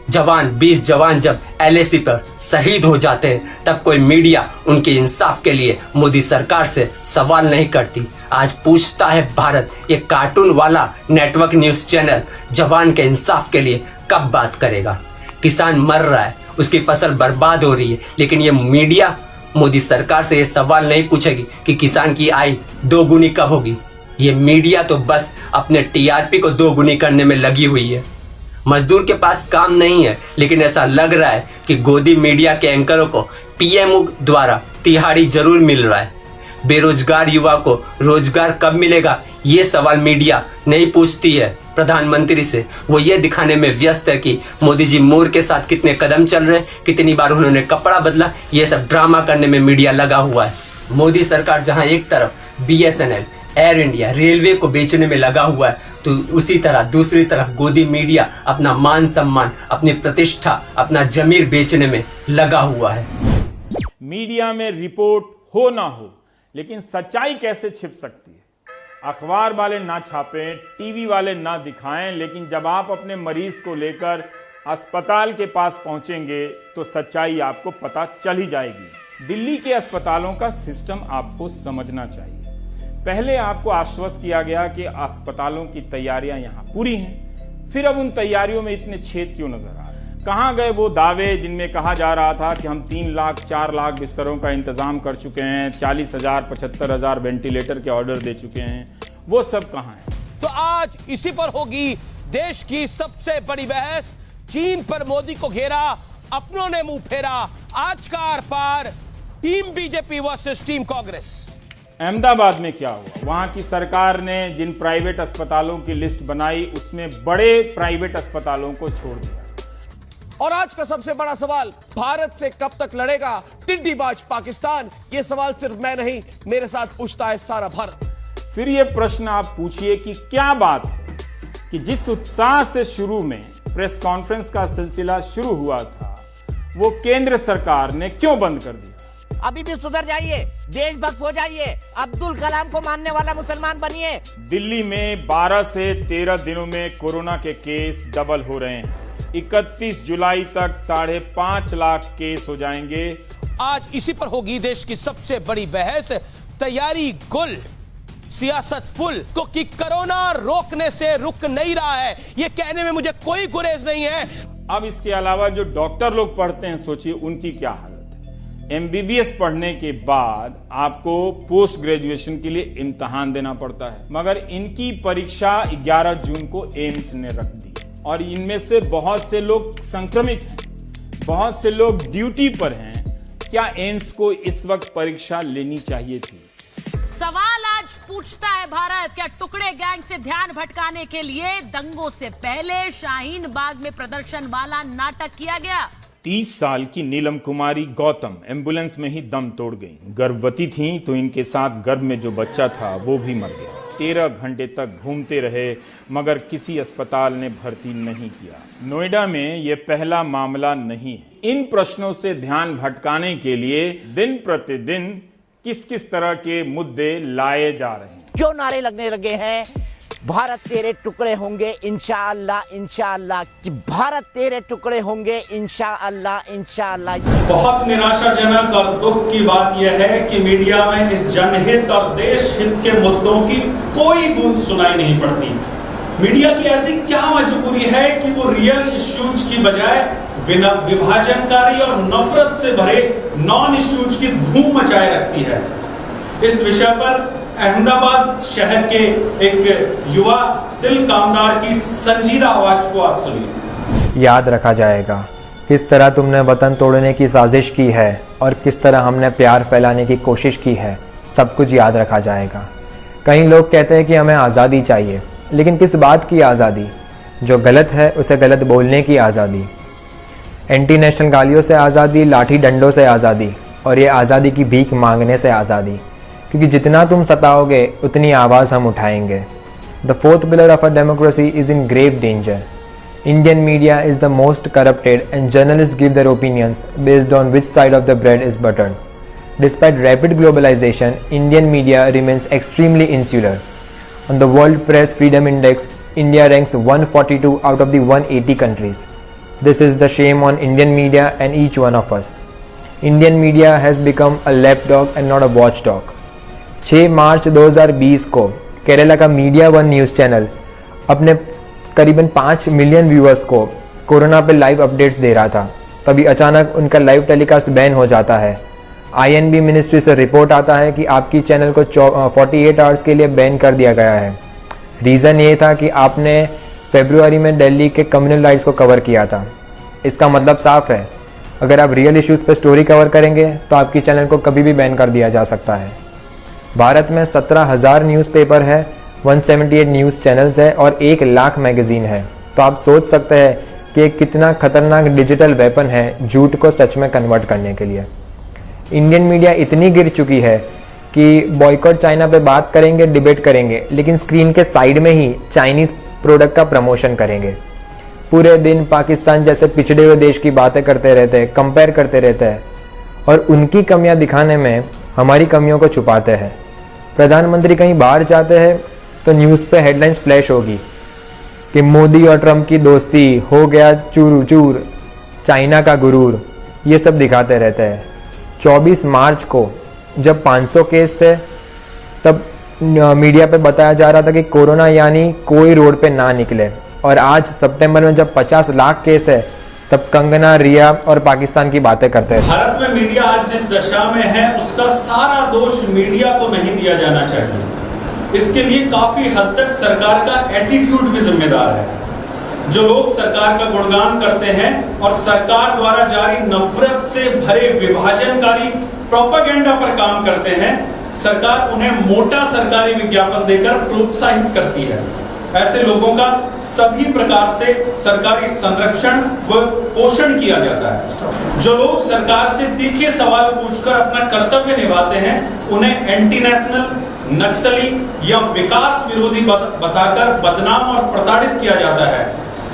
20 जवान जब LAC पर शहीद हो जाते हैं तब कोई मीडिया उनके इंसाफ के लिए मोदी सरकार से सवाल नहीं करती। आज पूछता है भारत, ये कार्टून वाला नेटवर्क न्यूज चैनल जवान के इंसाफ के लिए कब बात करेगा? किसान मर रहा है, उसकी फसल बर्बाद हो रही है, लेकिन ये मीडिया मोदी सरकार से ये सवाल नहीं पूछेगी कि किसान की आय 2 गुनी कब होगी। ये मीडिया तो बस अपने TRP को 2 गुनी करने में लगी हुई है। मजदूर के पास काम नहीं है, लेकिन ऐसा लग रहा है कि गोदी मीडिया के एंकरों को PMO द्वारा तिहाड़ी जरूर मिल रहा है। बेरोजगार युवा को रोजगार कब मिलेगा, ये सवाल मीडिया नहीं पूछती है प्रधानमंत्री से। वो ये दिखाने में व्यस्त है कि मोदी जी मोर के साथ कितने कदम चल रहे हैं, कितनी बार उन्होंने कपड़ा बदला, ये सब ड्रामा करने में मीडिया लगा हुआ है। मोदी सरकार जहां एक तरफ BSNL, एयर इंडिया, रेलवे को बेचने में लगा हुआ है, तो उसी तरह दूसरी तरफ गोदी मीडिया अपना मान सम्मान, अपनी प्रतिष्ठा, अपना जमीर बेचने में लगा हुआ है। मीडिया में रिपोर्ट हो ना हो, लेकिन सच्चाई कैसे छिप सकती है? अखबार वाले ना छापें, टीवी वाले ना दिखाएं, लेकिन जब आप अपने मरीज को लेकर अस्पताल के पास पहुंचेंगे तो सच्चाई आपको पता चल ही जाएगी। दिल्ली के अस्पतालों का सिस्टम आपको समझना चाहिए। पहले आपको आश्वस्त किया गया कि अस्पतालों की तैयारियां यहां पूरी हैं, फिर अब उन तैयारियों में इतने छेद क्यों नजर आ रहे हैं? कहां गए वो दावे जिनमें कहा जा रहा था कि हम 3 लाख 4 लाख बिस्तरों का इंतजाम कर चुके हैं, 40,000 75,000 वेंटिलेटर के ऑर्डर दे चुके हैं, वो सब कहां है? तो आज इसी पर होगी देश की सबसे बड़ी बहस। चीन पर मोदी को घेरा, अपनों ने मुंह फेरा। आज का आर पार, team BJP versus team Congress. Ahmedabad में क्या हुआ? वहां की सरकार ने जिन प्राइवेट अस्पतालों की लिस्ट बनाई उसमें बड़े प्राइवेट अस्पतालों को छोड़ दिया। और आज का सबसे बड़ा सवाल, भारत से कब तक लड़ेगा टिड्डीबाज पाकिस्तान? ये सवाल सिर्फ मैं नहीं, मेरे साथ पूछता है सारा भारत। फिर ये प्रश्न आप पूछिए कि क्या बात है कि जिस उत्साह से शुरू में प्रेस कॉन्फ्रेंस का सिलसिला शुरू हुआ था, वो केंद्र सरकार ने क्यों बंद कर दिया? अभी भी सुधर जाइए, देशभक्त हो जाइए, अब्दुल कलाम को मानने वाला मुसलमान बनिए। दिल्ली में 12 से 13 दिनों में कोरोना के केस डबल हो रहे हैं। 31 जुलाई तक 5.5 लाख केस हो जाएंगे। आज इसी पर होगी देश की सबसे बड़ी बहस। तैयारी गुल, सियासत फुल, क्योंकि कोरोना रोकने से रुक नहीं रहा है, ये कहने में मुझे कोई गुरेज नहीं है। अब इसके अलावा जो डॉक्टर लोग पढ़ते हैं, सोचिए उनकी क्या हालत है। MBBS पढ़ने के बाद आपको पोस्ट ग्रेजुएशन के लिए इम्तिहान देना पड़ता है, मगर इनकी परीक्षा 11 जून को एम्स ने रख दी और इनमें से बहुत से लोग संक्रमित हैं, बहुत से लोग ड्यूटी पर हैं। क्या एम्स को इस वक्त परीक्षा लेनी चाहिए थी? सवाल आज पूछता है भारत, क्या टुकड़े गैंग से ध्यान भटकाने के लिए दंगों से पहले शाहीन बाग में प्रदर्शन वाला नाटक किया गया? 30 साल की नीलम कुमारी गौतम एम्बुलेंस में ही दम तोड़ गई। गर्भवती थीं तो इनके साथ गर्भ में जो बच्चा था वो भी मर गया। 13 घंटे तक घूमते रहे मगर किसी अस्पताल ने भर्ती नहीं किया। नोएडा में ये पहला मामला नहीं है। इन प्रश्नों से ध्यान भटकाने के लिए दिन प्रतिदिन किस किस तरह के मुद्दे लाए जा रहे हैं? जो नारे लगने लगे हैं, भारत तेरे टुकड़े होंगे इंशाअल्लाह इंशाअल्लाह, कि भारत तेरे टुकड़े होंगे इंशाअल्लाह इंशाअल्लाह। बहुत निराशाजनक और दुख की बात यह है कि मीडिया में इस जनहित और देश हित के मुद्दों की कोई गूंज सुनाई नहीं पड़ती। मीडिया की ऐसी क्या मजबूरी है कि वो रियल इश्यूज की बजाय विभाजनकारी और नफरत से भरे नॉन इश्यूज की धूम मचाए रखती है। इस विषय पर अहमदाबाद शहर के एक युवा दिल कामदार की संजीदा आवाज को आप सुनिए। याद रखा जाएगा किस तरह तुमने वतन तोड़ने की साजिश की है, और किस तरह हमने प्यार फैलाने की कोशिश की है, सब कुछ याद रखा जाएगा। कई लोग कहते हैं कि हमें आज़ादी चाहिए, लेकिन किस बात की आज़ादी? जो गलत है उसे गलत बोलने की आज़ादी। एंटी नेशनल गालियों से आज़ादी, लाठी डंडों से आज़ादी, और ये आज़ादी की भीख मांगने से आज़ादी, क्योंकि जितना तुम सताओगे उतनी आवाज़ हम उठाएंगे। The fourth pillar of a democracy is in grave danger. Indian media is the most corrupted and journalists give their opinions based on which side of the bread is buttered. Despite rapid globalization, Indian media remains extremely insular. On the World Press Freedom Index, India ranks 142 out of the 180 countries. This is the shame on Indian media and each one of us. Indian media has become a lapdog and not a watchdog. 6 मार्च 2020 को केरला का media one news channel अपने करीबन 5 million viewers को corona पे live updates दे रहा था। तभी अचानक उनका लाइव टेलीकास्ट बैन हो जाता है। INB मिनिस्ट्री से रिपोर्ट आता है कि आपकी चैनल को 48 आवर्स के लिए बैन कर दिया गया है। रीज़न ये था कि आपने फरवरी में दिल्ली के कम्युनल राइट्स को कवर किया था। इसका मतलब साफ है, अगर आप रियल इश्यूज़ पे स्टोरी कवर करेंगे तो आपकी चैनल को कभी भी बैन कर दिया जा सकता है। भारत में 17,000 न्यूज़पेपर है, 178 न्यूज़ चैनल्स है और 1 लाख मैगजीन है। तो आप सोच सकते हैं कि कितना खतरनाक डिजिटल वेपन है झूठ को सच में कन्वर्ट करने के लिए। इंडियन मीडिया इतनी गिर चुकी है कि बॉयकॉट चाइना पे बात करेंगे, डिबेट करेंगे, लेकिन स्क्रीन के साइड में ही चाइनीज़ प्रोडक्ट का प्रमोशन करेंगे। पूरे दिन पाकिस्तान जैसे पिछड़े हुए देश की बातें करते रहते हैं, कंपेयर करते रहते हैं और उनकी कमियां दिखाने में हमारी कमियों को छुपाते हैं। प्रधानमंत्री कहीं बाहर जाते हैं तो न्यूज़ पे हेडलाइंस फ्लैश होगी कि मोदी और ट्रंप की दोस्ती हो गया चूर चूर, चाइना का गुरूर, ये सब दिखाते रहते हैं। 24 मार्च को जब 500 केस थे तब मीडिया पे बताया जा रहा था कि कोरोना यानी कोई रोड पे ना निकले, और आज सितंबर में जब 50 लाख केस है तब कंगना, रिया और पाकिस्तान की बातें करते हैं। भारत में मीडिया आज जिस दशा में है उसका सारा दोष मीडिया को नहीं दिया जाना चाहिए। इसके लिए काफी हद तक सरकार का एटीट्यूड भी जिम्मेदार है। जो लोग सरकार का गुणगान करते हैं और सरकार द्वारा जारी नफरत से भरे विभाजनकारी प्रोपेगेंडा पर काम करते हैं, सरकार उन्हें मोटा सरकारी विज्ञापन देकर प्रोत्साहित करती है। ऐसे लोगों का सभी प्रकार से सरकारी संरक्षण व पोषण किया जाता है। जो लोग सरकार से तीखे सवाल पूछकर अपना कर्तव्य निभाते हैं, उन्हें एंटी नेशनल, नक्सली या विकास विरोधी बताकर बदनाम और प्रताड़ित किया जाता है।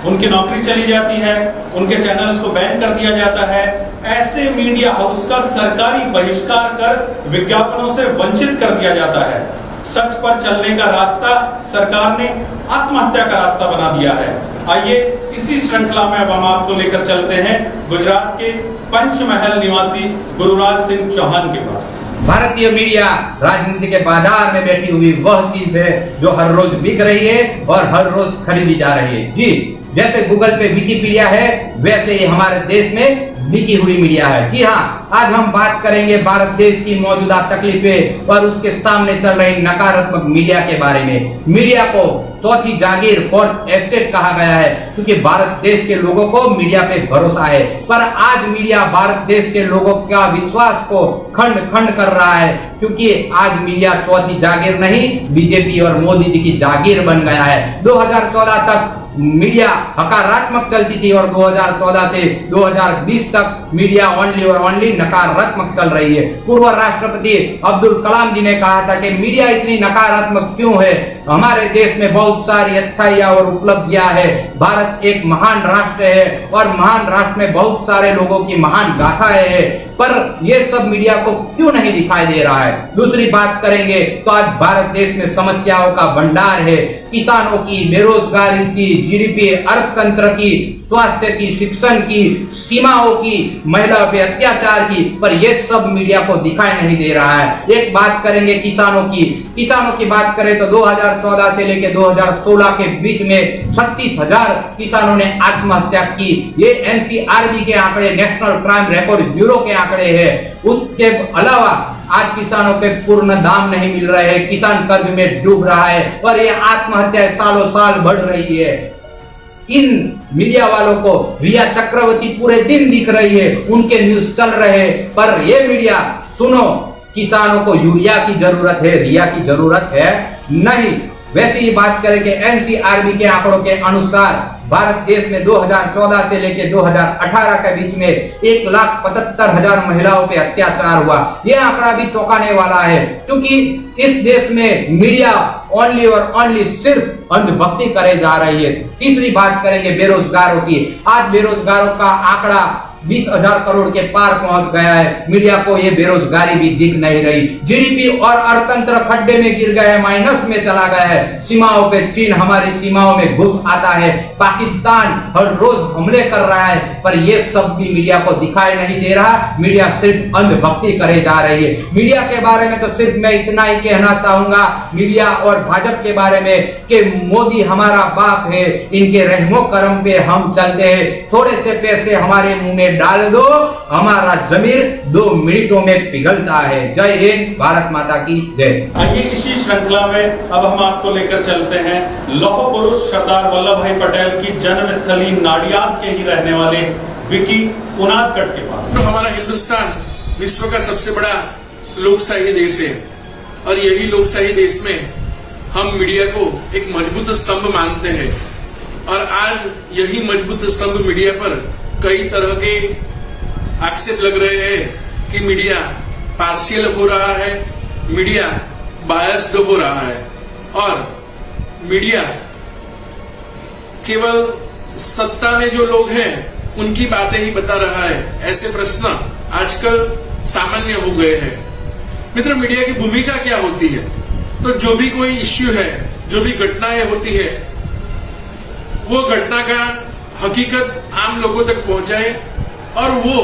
उनकी नौकरी चली जाती है, उनके चैनल्स को बैन कर दिया जाता है। ऐसे मीडिया हाउस का सरकारी बहिष्कार कर विज्ञापनों से वंचित कर दिया जाता है। सच पर चलने का रास्ता सरकार ने आत्महत्या का रास्ता बना दिया है। आइए इसी श्रृंखला में अब हम आपको लेकर चलते हैं गुजरात के पंचमहल निवासी गुरुराज सिंह चौहान के पास। भारतीय मीडिया राजनीति के बाजार में बैठी हुई वह चीज है जो हर रोज बिक रही है और हर रोज खरीदी जा रही है। जी, जैसे गूगल पे विकिपीडिया है, वैसे ही हमारे देश में बिकी हुई मीडिया है। जी हाँ, आज हम बात करेंगे भारत देश की मौजूदा तकलीफें और उसके सामने चल रही नकारात्मक मीडिया के बारे में। मीडिया को चौथी जागीर, फोर्थ एस्टेट कहा गया है, क्योंकि भारत देश के लोगों को मीडिया पे भरोसा है। पर आज मीडिया भारत देश के लोगों का विश्वास को खंड खंड कर रहा है, क्योंकि आज मीडिया चौथी जागीर नहीं, बीजेपी और मोदी जी की जागीर बन गया है। 2014 तक मीडिया हकारात्मक चलती थी और 2014 से 2020 तक मीडिया ओनली और ओनली नकारात्मक चल रही है। पूर्व राष्ट्रपति अब्दुल कलाम जी ने कहा था कि मीडिया इतनी नकारात्मक क्यों है, हमारे देश में बहुत सारी अच्छाइयां और उपलब्धियां है। भारत एक महान राष्ट्र है और महान राष्ट्र में बहुत सारे लोगों की महान गाथाएं है, पर ये सब मीडिया को क्यों नहीं दिखाई दे रहा है। दूसरी बात करेंगे तो आज भारत देश में समस्याओं का भंडार है। किसानों की, बेरोजगारी की, जीडीपी, अर्थतंत्र की, स्वास्थ्य की, शिक्षण की, सीमाओं की, महिला पे अत्याचार की, पर ये सब मीडिया को दिखाई नहीं दे रहा है। एक बात करेंगे किसानों की। किसानों की बात करें तो 2014 से लेकर 2016 के बीच में 36,000 किसानों ने आत्महत्या की। ये एनसीआरबी के आंकड़े, नेशनल क्राइम रिकॉर्ड ब्यूरो के आंकड़े हैं। उसके अलावा आज किसानों के पूर्ण दाम नहीं मिल रहे हैं, किसान कर्ज में डूब रहा है और ये आत्महत्या सालों साल बढ़ रही है। इन मीडिया वालों को रिया चक्रवर्ती पूरे दिन दिख रही है, उनके न्यूज चल रहे हैं, पर ये मीडिया सुनो, किसानों को यूरिया की जरूरत है, रिया की जरूरत है नहीं। वैसे ही बात करें कि एनसीआरबी के आंकड़ों के अनुसार भारत देश में 2014 से लेकर 2018 के बीच में 1,75,000 महिलाओं पे अत्याचार हुआ। यह आंकड़ा भी चौंकाने वाला है, क्योंकि इस देश में मीडिया ओनली और ओनली सिर्फ अंधभक्ति करे जा रही है। तीसरी बात करेंगे बेरोजगारों की। आज बेरोजगारों का आंकड़ा 20,000 करोड़ के पार पहुंच गया है। मीडिया को ये बेरोजगारी भी दिख नहीं रही। जीडीपी और अर्थतंत्र खड्डे में गिर गया है, माइनस में चला गया है। सीमाओं पे चीन हमारी सीमाओं में घुस आता है, पाकिस्तान हर रोज हमले कर रहा है, पर ये सब भी मीडिया को दिखाई नहीं दे रहा। मीडिया सिर्फ अंधभक्ति करे जा रही है। मीडिया के बारे में तो सिर्फ मैं इतना ही कहना चाहूंगा, मीडिया और भाजपा के बारे में, कि मोदी हमारा बाप है, इनके रहमो करम पे हम चलते हैं। थोड़े से पैसे हमारे मुंह में डाल दो, हमारा जमीर 2 मिनटों में पिघलता है। जय हिंद, भारत माता की जय। आइए इसी श्रृंखला में अब हम आपको लेकर चलते हैं लौह पुरुष सरदार वल्लभ भाई पटेल की जन्मस्थली नाडियाद के ही रहने वाले विकी उनादकट के पास। तो हमारा हिंदुस्तान विश्व का सबसे बड़ा लोकशाही देश है, और यही लोकशाही देश में हम मीडिया को एक मजबूत स्तंभ मानते हैं। और आज यही मजबूत स्तंभ मीडिया पर कई तरह के आक्षेप लग रहे हैं कि मीडिया पार्शियल हो रहा है, मीडिया बायस्ड हो रहा है, और मीडिया केवल सत्ता में जो लोग हैं उनकी बातें ही बता रहा है। ऐसे प्रश्न आजकल सामान्य हो गए हैं। मित्र, मीडिया की भूमिका क्या होती है? तो जो भी कोई इश्यू है, जो भी घटनाएं होती है, वो घटना का हकीकत आम लोगों तक पहुंचाए, और वो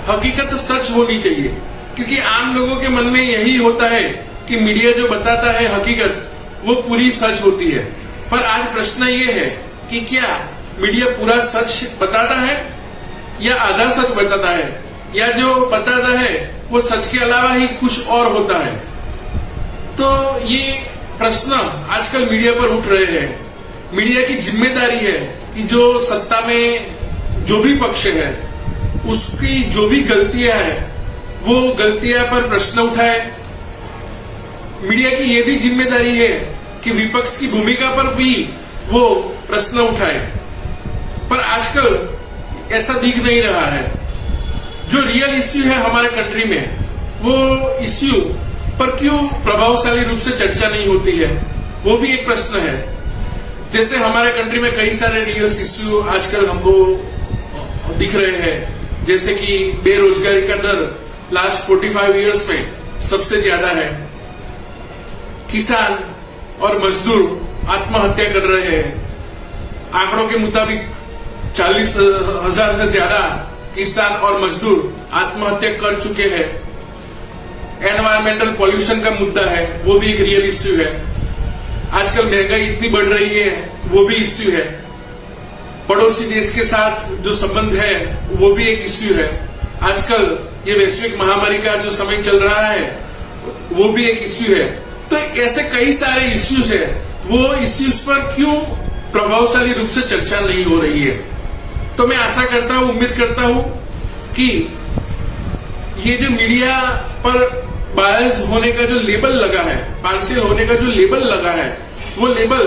हकीकत सच होनी चाहिए, क्योंकि आम लोगों के मन में यही होता है कि मीडिया जो बताता है हकीकत, वो पूरी सच होती है। पर आज प्रश्न ये है कि क्या मीडिया पूरा सच बताता है या आधा सच बताता है, या जो बताता है वो सच के अलावा ही कुछ और होता है? तो ये प्रश्न आजकल मीडिया पर उठ रहे हैं। मीडिया की जिम्मेदारी है कि जो सत्ता में जो भी पक्ष है, उसकी जो भी गलतियां हैं, वो गलतियां पर प्रश्न उठाए। मीडिया की ये भी जिम्मेदारी है कि विपक्ष की भूमिका पर भी वो प्रश्न उठाए। पर आजकल ऐसा दिख नहीं रहा है। जो रियल इश्यू है हमारे कंट्री में, वो इश्यू पर क्यों प्रभावशाली रूप से चर्चा नहीं होती है, वो भी एक प्रश्न है। जैसे हमारे कंट्री में कई सारे रियल इश्यू आजकल हमको दिख रहे हैं, जैसे कि बेरोजगारी का दर लास्ट 45 इयर्स में सबसे ज्यादा है। किसान और मजदूर आत्महत्या कर रहे हैं। आंकड़ों के मुताबिक 40,000 से ज्यादा किसान और मजदूर आत्महत्या कर चुके हैं। एनवायरमेंटल पॉल्यूशन का मुद्दा है, वो भी एक रियल इश्यू है। आजकल महंगाई इतनी बढ़ रही है, वो भी इश्यू है। पड़ोसी देश के साथ जो संबंध है, वो भी एक इश्यू है। आजकल ये वैश्विक महामारी का जो समय चल रहा है, वो भी एक इश्यू है। तो ऐसे कई सारे इश्यूज है, वो इश्यूज पर क्यों प्रभावशाली रूप से चर्चा नहीं हो रही है? तो मैं आशा करता हूं, उम्मीद करता हूं कि ये जो मीडिया पर बायस होने का जो लेबल लगा है, पार्शियल होने का जो लेबल लगा है, वो लेबल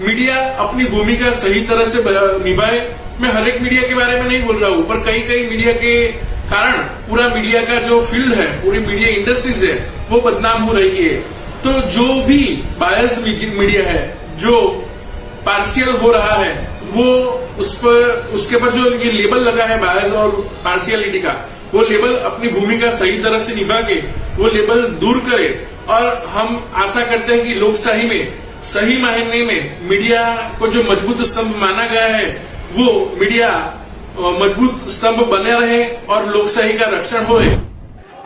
मीडिया अपनी भूमिका सही तरह से निभाए। मैं हर एक मीडिया के बारे में नहीं बोल रहा हूं, पर कई मीडिया के कारण पूरा मीडिया का जो फील्ड है, पूरी मीडिया इंडस्ट्रीज है, वो बदनाम हो रही है। तो जो भी बायस्ड मीडिया है, जो पार्शियल हो रहा है, वो उसके पर जो ये लेबल लगा है बायस और पार्शियलिटी का, वो लेबल अपनी भूमिका सही तरह से निभा के वो लेबल दूर करे। और हम आशा करते हैं कि लोकशाही में सही मायने में मीडिया को जो मजबूत स्तंभ माना गया है, वो मीडिया मजबूत स्तंभ बने रहे और लोकशाही का रक्षण होए।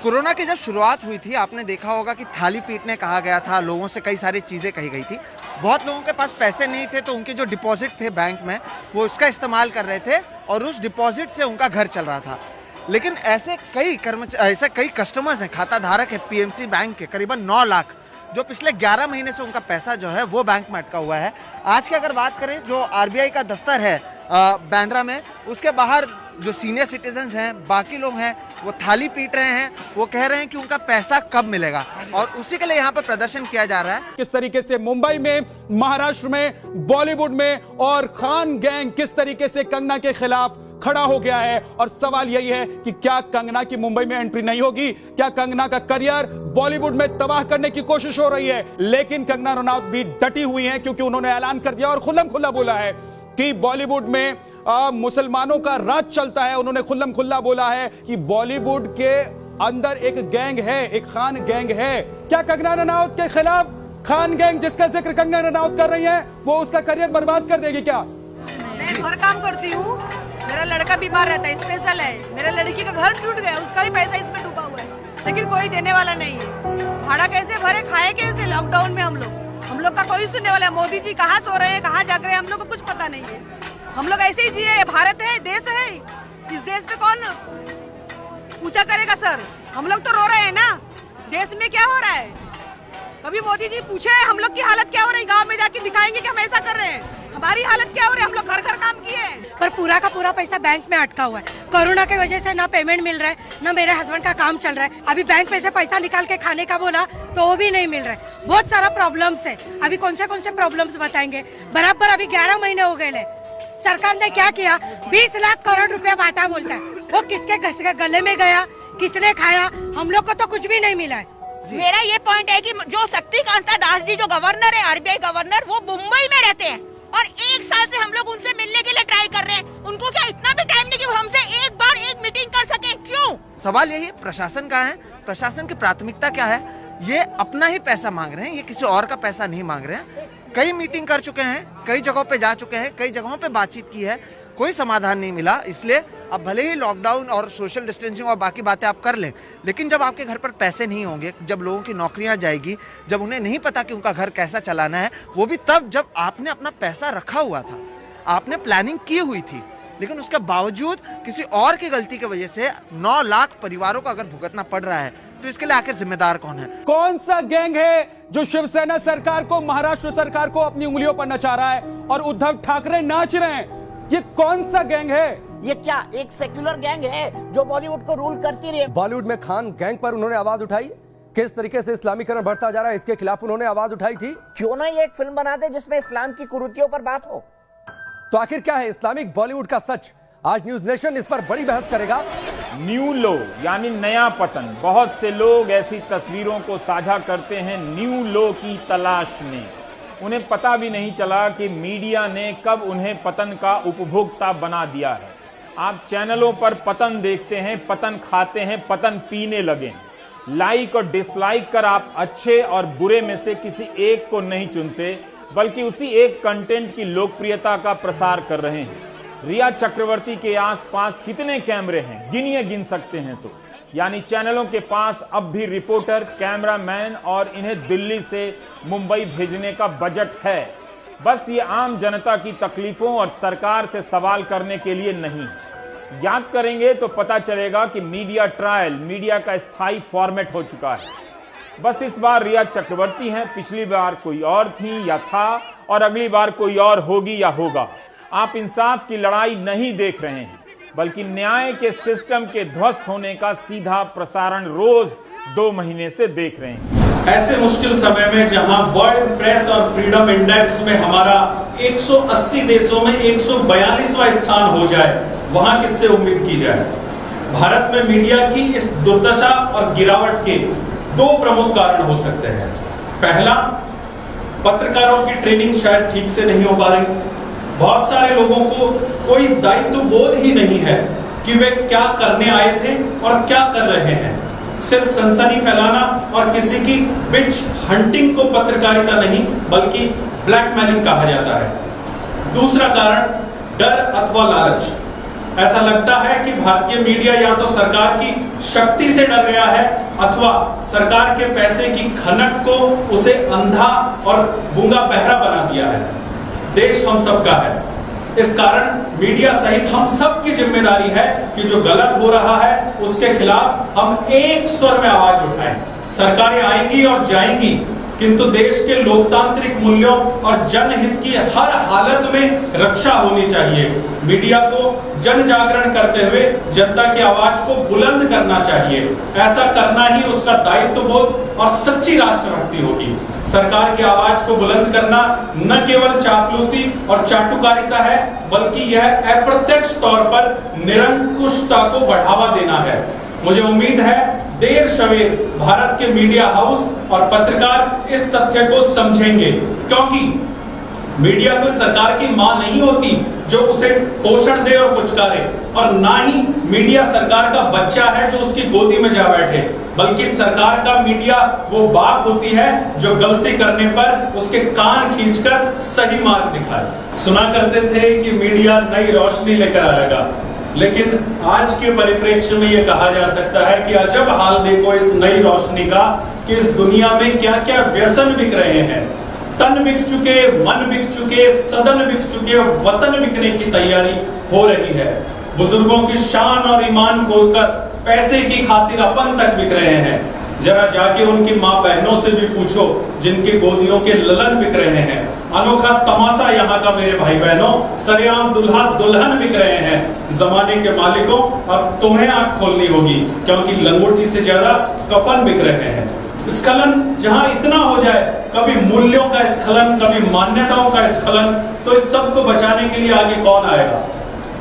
कोरोना की जब शुरुआत हुई थी, आपने देखा होगा कि थाली पीटने कहा गया था, लोगों से कई सारी चीज़ें कही गई थी। बहुत लोगों के पास पैसे नहीं थे, तो उनके जो डिपॉजिट थे बैंक में, वो उसका इस्तेमाल कर रहे थे और उस डिपॉजिट से उनका घर चल रहा था। लेकिन ऐसे कई कस्टमर्स हैं, खाता धारक है पीएमसी बैंक के, करीबन 9 लाख, जो पिछले 11 महीने से उनका पैसा जो है वो बैंक में अटका हुआ है। आज की अगर बात करें, जो आरबीआई का दफ्तर है बांद्रा में, उसके बाहर जो सीनियर सिटीजन्स हैं, बाकी लोग हैं, वो थाली पीट रहे हैं। वो कह रहे हैं कि उनका पैसा कब मिलेगा, और उसी के लिए यहाँ पर प्रदर्शन किया जा रहा है। किस तरीके से मुंबई में, महाराष्ट्र में, बॉलीवुड में और खान गैंग किस तरीके से कंगना के खिलाफ खड़ा हो गया है। और सवाल यही है कि क्या कंगना की मुंबई में एंट्री नहीं होगी? क्या कंगना का करियर बॉलीवुड में तबाह करने की कोशिश हो रही है? लेकिन कंगना रनौत भी डटी हुई हैं, क्योंकि उन्होंने ऐलान कर दिया और खुल्लम खुल्ला बोला है कि बॉलीवुड में मुसलमानों का राज चलता है। उन्होंने खुल्लम खुल्ला बोला है कि बॉलीवुड के अंदर एक गैंग है, एक खान गैंग है। क्या कंगना रनौत के खिलाफ खान गैंग, जिसका जिक्र कंगना रनौत कर रही है, वो उसका करियर बर्बाद कर देगी क्या? मैं घर काम करती हूँ, मेरा लड़का बीमार रहता है, स्पेशल है, मेरा लड़की का घर टूट गया, उसका भी पैसा इसमें डूबा हुआ है, लेकिन कोई देने वाला नहीं है। भाड़ा कैसे भरे, खाए कैसे? लॉकडाउन में हम लोग का कोई सुनने वाला है? मोदी जी कहाँ सो रहे हैं, कहाँ जाग रहे हैं, हम लोग को कुछ पता नहीं है। हम लोग ऐसे ही जिए, भारत है, देश है, इस देश पे कौन ऊंचा करेगा सर? हम लोग तो रो रहे हैं ना, देश में क्या हो रहा है? कभी मोदी जी पूछे हम लोग की हालत क्या हो रही? गांव में जाके दिखाएंगे कि हम ऐसा कर रहे हैं, हमारी हालत क्या हो रही है? हम लोग घर घर काम किए, पर पूरा का पूरा पैसा बैंक में अटका हुआ है। कोरोना की वजह से ना पेमेंट मिल रहा है, ना मेरे हस्बैंड का काम चल रहा है। अभी बैंक में से पैसा निकाल के खाने का बोला तो वो भी नहीं मिल रहा है। बहुत सारा प्रॉब्लम्स है। अभी कौन से प्रॉब्लम्स बताएंगे? बराबर अभी 11 महीने हो गए। सरकार ने क्या किया? 20 लाख करोड़ रुपया बांटा बोलता है। वो किसके गले में गया, किसने खाया? हम लोग को तो कुछ भी नहीं मिला है। मेरा ये पॉइंट है कि जो शक्तिकांता दास जी जो गवर्नर है, आरबीआई गवर्नर, वो मुंबई में रहते हैं और 1 साल से हम लोग उनसे मिलने के लिए ट्राई कर रहे हैं। उनको क्या इतना भी टाइम नहीं कि वो हमसे एक बार एक मीटिंग कर सके? क्यों? सवाल यही, प्रशासन का है, प्रशासन की प्राथमिकता क्या है? ये अपना ही पैसा मांग रहे हैं, ये किसी और का पैसा नहीं मांग रहे हैं। कई मीटिंग कर चुके हैं, कई जगहों पे जा चुके हैं, कई जगहों पे बातचीत की है, कोई समाधान नहीं मिला। इसलिए अब भले ही लॉकडाउन और सोशल डिस्टेंसिंग और बाकी बातें आप कर लें, लेकिन जब आपके घर पर पैसे नहीं होंगे, जब लोगों की नौकरियां जाएगी, जब उन्हें नहीं पता कि उनका घर कैसा चलाना है, वो भी तब जब आपने अपना पैसा रखा हुआ था, आपने प्लानिंग की हुई थी, लेकिन उसके बावजूद किसी और की गलती की वजह से 9 लाख परिवारों को अगर भुगतना पड़ रहा है, तो इसके लिए आखिर जिम्मेदार कौन है? कौन सा गैंग है जो शिवसेना सरकार को, महाराष्ट्र सरकार को अपनी उंगलियों पर नचा रहा है और उद्धव ठाकरे नाच रहे हैं? ये कौन सा गैंग है? ये क्या एक सेक्युलर गैंग है जो बॉलीवुड को रूल करती रही है? बॉलीवुड में खान गैंग पर उन्होंने आवाज उठाई, किस तरीके से इस्लामीकरण बढ़ता जा रहा है इसके खिलाफ उन्होंने आवाज उठाई थी। क्यों ना ये एक फिल्म बना दे जिसमें इस्लाम की कुरीतियों पर बात हो? तो आखिर क्या है इस्लामिक बॉलीवुड का सच? आज न्यूज नेशन इस पर बड़ी बहस करेगा। न्यू लो यानी नया पतन। बहुत से लोग ऐसी तस्वीरों को साझा करते हैं न्यू लो की तलाश में। उन्हें पता भी नहीं चला कि मीडिया ने कब उन्हें पतन का उपभोक्ता बना दिया है। आप चैनलों पर पतन देखते हैं, पतन खाते हैं, पतन पीने लगे। लाइक और डिसलाइक कर आप अच्छे और बुरे में से किसी एक को नहीं चुनते, बल्कि उसी एक कंटेंट की लोकप्रियता का प्रसार कर रहे हैं। रिया चक्रवर्ती के आसपास कितने कैमरे हैं, गिनिए गिन सकते हैं तो। यानी चैनलों के पास अब भी रिपोर्टर, कैमरामैन और इन्हें दिल्ली से मुंबई भेजने का बजट है। बस ये आम जनता की तकलीफों और सरकार से सवाल करने के लिए नहीं। याद करेंगे तो पता चलेगा कि मीडिया ट्रायल मीडिया का स्थायी फॉर्मेट हो चुका है। बस इस बार रिया चक्रवर्ती हैं, पिछली बार कोई और थी या था, और अगली बार कोई और होगी या होगा। आप इंसाफ की लड़ाई नहीं देख रहे हैं, बल्कि न्याय के सिस्टम के ध्वस्त होने का सीधा प्रसारण रोज 2 महीने से देख रहे हैं। ऐसे मुश्किल समय में जहां वर्ल्ड प्रेस और फ्रीडम इंडेक्स में हमारा 180 देशों में 142वां स्थान हो जाए, वहां किससे उम्मीद की जाए? भारत में मीडिया की इस दुर्दशा और गिरावट के 2 प्रमुख कारण हो सकते हैं। पहला, पत्रकारों की ट्रेनिंग शायद ठीक से नहीं हो पा रही। बहुत सारे लोगों को कोई दायित्व बोध ही नहीं है कि वे क्या करने आए थे और क्या कर रहे हैं। सिर्फ सनसनी फैलाना और किसी की विच हंटिंग को पत्रकारिता नहीं बल्कि ब्लैकमेलिंग कहा जाता है। दूसरा कारण, डर अथवा लालच। ऐसा लगता है कि भारतीय मीडिया या तो सरकार की शक्ति से डर गया है अथवा सरकार के पैसे की खनक को उसे अंधा और गूंगा बहरा बना दिया है। देश हम सबका है, इस कारण मीडिया सहित हम सब की जिम्मेदारी है कि जो गलत हो रहा है उसके खिलाफ हम एक स्वर में आवाज उठाएं। सरकारें आएंगी और जाएंगी, किंतु देश के लोकतांत्रिक मूल्यों और जनहित की हर हालत में रक्षा होनी चाहिए। मीडिया को जन जागरण करते हुए जनता की आवाज को बुलंद करना चाहिए। ऐसा करना ही उसका दायित्वबोध और सच्ची राष्ट्रभक्ति होगी। सरकार की आवाज को बुलंद करना न केवल चापलूसी और चाटुकारिता है, बल्कि यह अप्रत्यक्ष तौर पर निरंकुशता को बढ़ावा देना है। मुझे उम्मीद है देर सवेर भारत के मीडिया हाउस और पत्रकार इस तथ्य को समझेंगे, क्योंकि मीडिया कोई सरकार की मां नहीं होती जो उसे पोषण दे और पुचकारे, और ना ही मीडिया सरकार का बच्चा है जो उसकी गोदी में जा बैठे, बल्कि सरकार का मीडिया वो बाप होती है जो गलती करने पर उसके कान खींचकर सही मार्ग दिखाए। सुना करते थे कि मीडिया नई रोशनी लेकर आएगा, लेकिन आज के परिप्रेक्ष्य में यह कहा जा सकता है कि अजब हाल देखो इस नई रोशनी का कि इस दुनिया में क्या क्या व्यसन बिक रहे हैं। तन बिक चुके, मन बिक चुके, सदन बिक चुके, वतन बिकने की तैयारी हो रही है। बुजुर्गों की शान और ईमान खोलकर पैसे की खातिर अपन तक बिक रहे हैं। जरा जाके उनकी माँ बहनों से भी पूछो जिनके गोदियों के ललन बिक रहे हैं। अनोखा तमाशा यहाँ का मेरे भाई बहनों, सरेआम दुल्हा दुल्हन बिक रहे हैं। जमाने के मालिकों, अब तुम्हें आंख खोलनी होगी, क्योंकि लंगोटी से ज्यादा कफन बिक रहे हैं। स्खलन जहां इतना हो जाए, कभी मूल्यों का स्खलन, कभी मान्यताओं का स्खलन, तो इस सब को बचाने के लिए आगे कौन आएगा?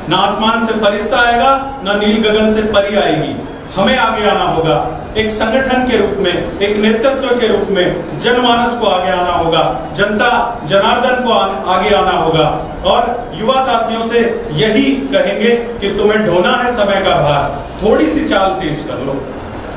ना आसमान से फरिश्ता आएगा, ना नील गगन से परी आएगी। हमें आगे आना होगा, एक संगठन के रूप में, एक नेतृत्व के रूप में जनमानस को आगे आना होगा, जनता जनार्दन को आगे आना होगा, और युवा साथियों से यही कहेंगे कि तुम्हें ढोना है समय का भार, थोड़ी सी चाल तेज कर लो।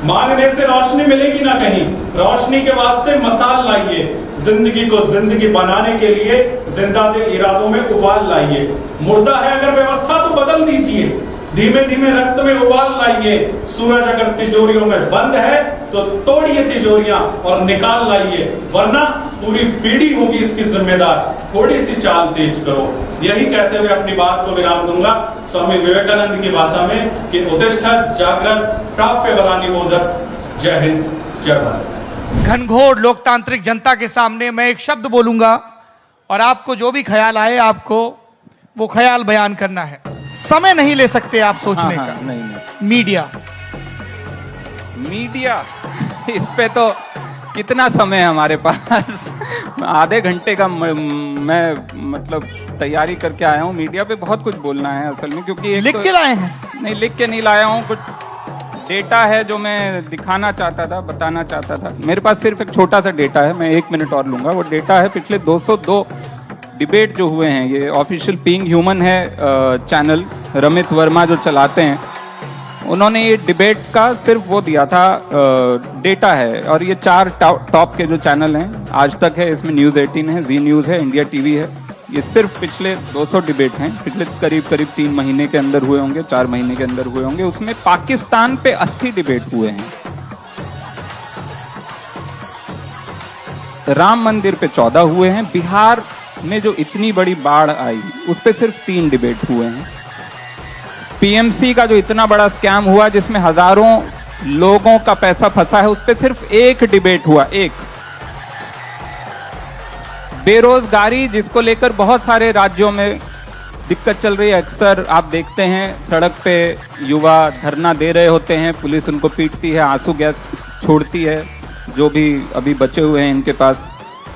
मांगने से रोशनी मिलेगी ना कहीं, रोशनी के वास्ते मसाल लाइए। जिंदगी को जिंदगी बनाने के लिए जिंदा दिल इरादों में उबाल लाइए। मुर्दा है अगर व्यवस्था तो बदल दीजिए, धीमे धीमे रक्त में उबाल लाइए। सूरज अगर तिजोरियों में बंद है तो तोड़िए तिजोरियां और निकाल लाइए, वरना पूरी पीढ़ी होगी इसकी जिम्मेदार। थोड़ी सी चाल तेज करो। यही कहते हुए अपनी बात को विराम दूंगा स्वामी विवेकानंद की भाषा में कि उत्तिष्ठा जागृत प्राप्य बलानि मोदक। जय हिंद, जय भारत। घनघोर लोकतांत्रिक जनता के सामने मैं एक शब्द बोलूंगा और आपको जो भी ख्याल आए आपको वो ख्याल बयान करना है। समय नहीं ले सकते आप सोचने का। नहीं। मीडिया इस पे तो कितना समय है हमारे पास? आधे घंटे का मैं मतलब तैयारी करके आया हूँ। मीडिया पे बहुत कुछ बोलना है असल में, क्योंकि लिख के लाए हैं? नहीं, लिख के नहीं लाया हूँ। कुछ डेटा है जो मैं दिखाना चाहता था, बताना चाहता था। मेरे पास सिर्फ एक छोटा सा डेटा है, मैं 1 मिनट और लूंगा। वो डेटा है पिछले 202 डिबेट जो हुए हैं। ये ऑफिशियल बीइंग ह्यूमन है चैनल, रमित वर्मा जो चलाते हैं, उन्होंने ये डिबेट का सिर्फ वो दिया था, डेटा है। और ये 4 टॉप के जो चैनल हैं, आज तक है, इसमें न्यूज़ 18 है, जी न्यूज़ है, इंडिया टीवी है। ये सिर्फ पिछले 200 डिबेट हैं, पिछले करीब 3 महीने के अंदर हुए होंगे, 4 महीने के अंदर हुए होंगे। उसमें पाकिस्तान पे 80 डिबेट हुए हैं, राम मंदिर पे 14 हुए हैं, बिहार में जो इतनी बड़ी बाढ़ आई उस पे सिर्फ 3 डिबेट हुए हैं, पीएमसी का जो इतना बड़ा स्कैम हुआ जिसमें हजारों लोगों का पैसा फंसा है, उस पे सिर्फ 1 डिबेट हुआ, 1। बेरोजगारी जिसको लेकर बहुत सारे राज्यों में दिक्कत चल रही है, अक्सर आप देखते हैं सड़क पे युवा धरना दे रहे होते हैं, पुलिस उनको पीटती है, आंसू गैस छोड़ती है, जो भी अभी बचे हुए हैं इनके पास,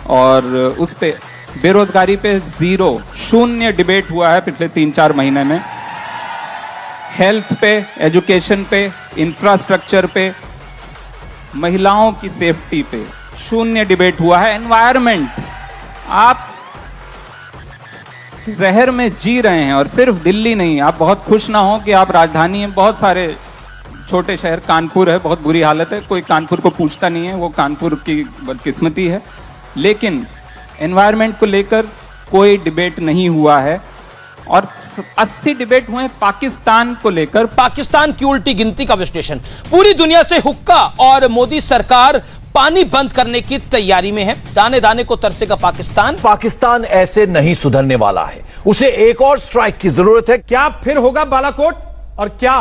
और उस पे बेरोजगारी पे 0 डिबेट हुआ है पिछले 3-4 महीने में। हेल्थ पे, एजुकेशन पे, इंफ्रास्ट्रक्चर पे, महिलाओं की सेफ्टी पे 0 डिबेट हुआ है। एनवायरमेंट, आप जहर में जी रहे हैं, और सिर्फ दिल्ली नहीं। आप बहुत खुश ना हो कि आप राजधानी में, बहुत सारे छोटे शहर, कानपुर है, बहुत बुरी हालत है, कोई कानपुर को पूछता नहीं है, वो कानपुर की बदकिस्मती है। लेकिन एनवायरमेंट को लेकर कोई डिबेट नहीं हुआ है, और 80 डिबेट हुए पाकिस्तान को लेकर। पाकिस्तान की उल्टी गिनती का विश्लेषण। पूरी दुनिया से हुक्का और मोदी सरकार पानी बंद करने की तैयारी में है। दाने दाने को तरसेगा पाकिस्तान। पाकिस्तान ऐसे नहीं सुधरने वाला है, उसे एक और स्ट्राइक की जरूरत है। क्या फिर होगा बालाकोट, और क्या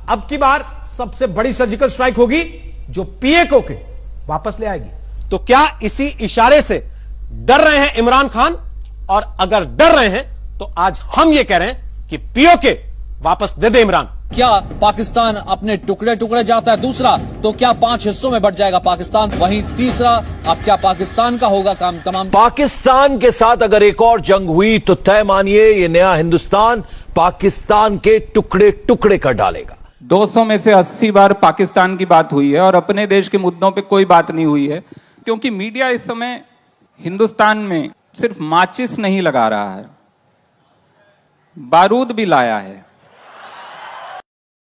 अब की बार सबसे बड़ी सर्जिकल स्ट्राइक होगी जो पीएको के वापस ले आएगी? तो क्या इसी इशारे से डर रहे हैं इमरान खान? और अगर डर रहे हैं तो आज हम ये कह रहे हैं कि पीओके वापस दे दे इमरान। क्या पाकिस्तान अपने टुकड़े टुकड़े जाता है? दूसरा, तो क्या 5 हिस्सों में बट जाएगा पाकिस्तान? वहीं तीसरा, अब क्या पाकिस्तान का होगा काम तमाम? पाकिस्तान के साथ अगर एक और जंग हुई तो तय मानिए ये नया हिंदुस्तान पाकिस्तान के टुकड़े टुकड़े कर डालेगा। 200 में से 80 बार पाकिस्तान की बात हुई है और अपने देश के मुद्दों पे कोई बात नहीं हुई है, क्योंकि मीडिया इस समय हिंदुस्तान में सिर्फ माचिस नहीं लगा रहा है, बारूद भी लाया है।